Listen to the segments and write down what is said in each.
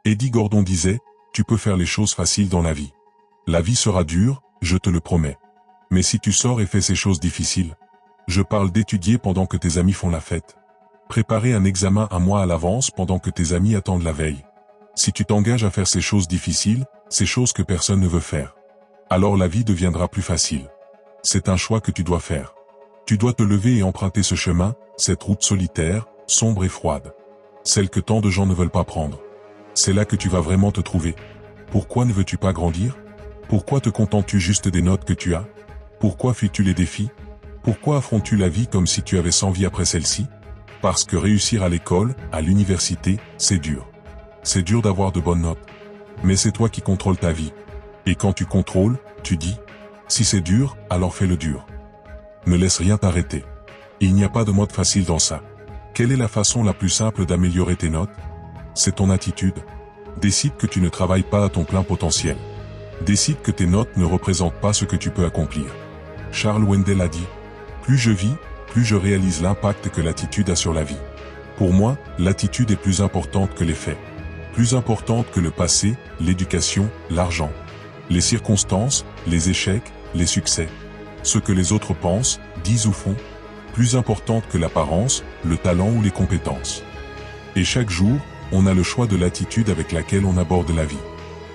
Eddie Gordon disait, tu peux faire les choses faciles dans la vie. La vie sera dure, je te le promets. Mais si tu sors et fais ces choses difficiles, je parle d'étudier pendant que tes amis font la fête. Préparer un examen un mois à l'avance pendant que tes amis attendent la veille. Si tu t'engages à faire ces choses difficiles, ces choses que personne ne veut faire, alors la vie deviendra plus facile. C'est un choix que tu dois faire. Tu dois te lever et emprunter ce chemin, cette route solitaire, sombre et froide. Celle que tant de gens ne veulent pas prendre. C'est là que tu vas vraiment te trouver. Pourquoi ne veux-tu pas grandir? Pourquoi te contentes-tu juste des notes que tu as? Pourquoi fuis-tu les défis? Pourquoi affrontes-tu la vie comme si tu avais 100 vies après celle-ci? Parce que réussir à l'école, à l'université, c'est dur. C'est dur d'avoir de bonnes notes. Mais c'est toi qui contrôles ta vie. Et quand tu contrôles, tu dis, si c'est dur, alors fais-le dur. Ne laisse rien t'arrêter. Il n'y a pas de mode facile dans ça. Quelle est la façon la plus simple d'améliorer tes notes? C'est ton attitude. Décide que tu ne travailles pas à ton plein potentiel. Décide que tes notes ne représentent pas ce que tu peux accomplir. Charles Wendell a dit, plus je vis, plus je réalise l'impact que l'attitude a sur la vie. Pour moi, l'attitude est plus importante que les faits. Plus importante que le passé, l'éducation, l'argent, les circonstances, les échecs, les succès. Ce que les autres pensent, disent ou font, plus importante que l'apparence, le talent ou les compétences. Et chaque jour, on a le choix de l'attitude avec laquelle on aborde la vie.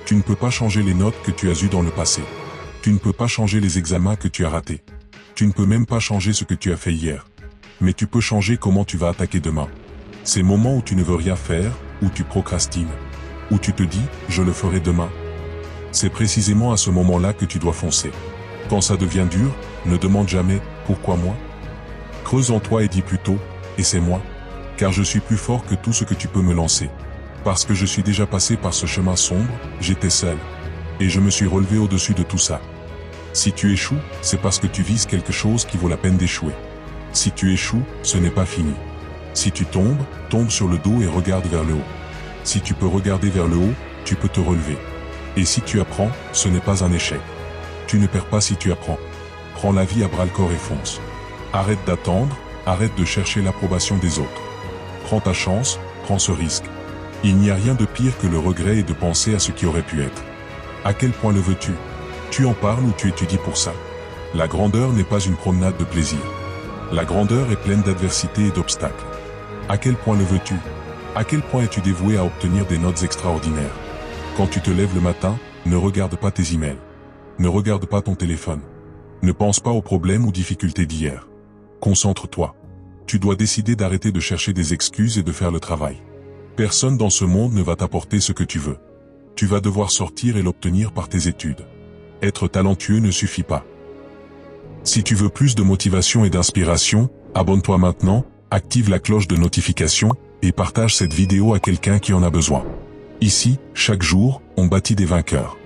Tu ne peux pas changer les notes que tu as eues dans le passé. Tu ne peux pas changer les examens que tu as ratés. Tu ne peux même pas changer ce que tu as fait hier. Mais tu peux changer comment tu vas attaquer demain. Ces moments où tu ne veux rien faire, où tu procrastines, où tu te dis « je le ferai demain ». C'est précisément à ce moment-là que tu dois foncer. Quand ça devient dur, ne demande jamais « pourquoi moi ?» Creuse en toi et dis plutôt « et c'est moi ». Car je suis plus fort que tout ce que tu peux me lancer. Parce que je suis déjà passé par ce chemin sombre, j'étais seul. Et je me suis relevé au-dessus de tout ça. Si tu échoues, c'est parce que tu vises quelque chose qui vaut la peine d'échouer. Si tu échoues, ce n'est pas fini. Si tu tombes, tombe sur le dos et regarde vers le haut. Si tu peux regarder vers le haut, tu peux te relever. Et si tu apprends, ce n'est pas un échec. Tu ne perds pas si tu apprends. Prends la vie à bras-le-corps et fonce. Arrête d'attendre, arrête de chercher l'approbation des autres. Prends ta chance, prends ce risque. Il n'y a rien de pire que le regret et de penser à ce qui aurait pu être. À quel point le veux-tu? Tu en parles ou tu étudies pour ça? La grandeur n'est pas une promenade de plaisir. La grandeur est pleine d'adversités et d'obstacles. À quel point le veux-tu? À quel point es-tu dévoué à obtenir des notes extraordinaires? Quand tu te lèves le matin, ne regarde pas tes emails. Ne regarde pas ton téléphone. Ne pense pas aux problèmes ou difficultés d'hier. Concentre-toi. Tu dois décider d'arrêter de chercher des excuses et de faire le travail. Personne dans ce monde ne va t'apporter ce que tu veux. Tu vas devoir sortir et l'obtenir par tes études. Être talentueux ne suffit pas. Si tu veux plus de motivation et d'inspiration, abonne-toi maintenant, active la cloche de notification, et partage cette vidéo à quelqu'un qui en a besoin. Ici, chaque jour, on bâtit des vainqueurs.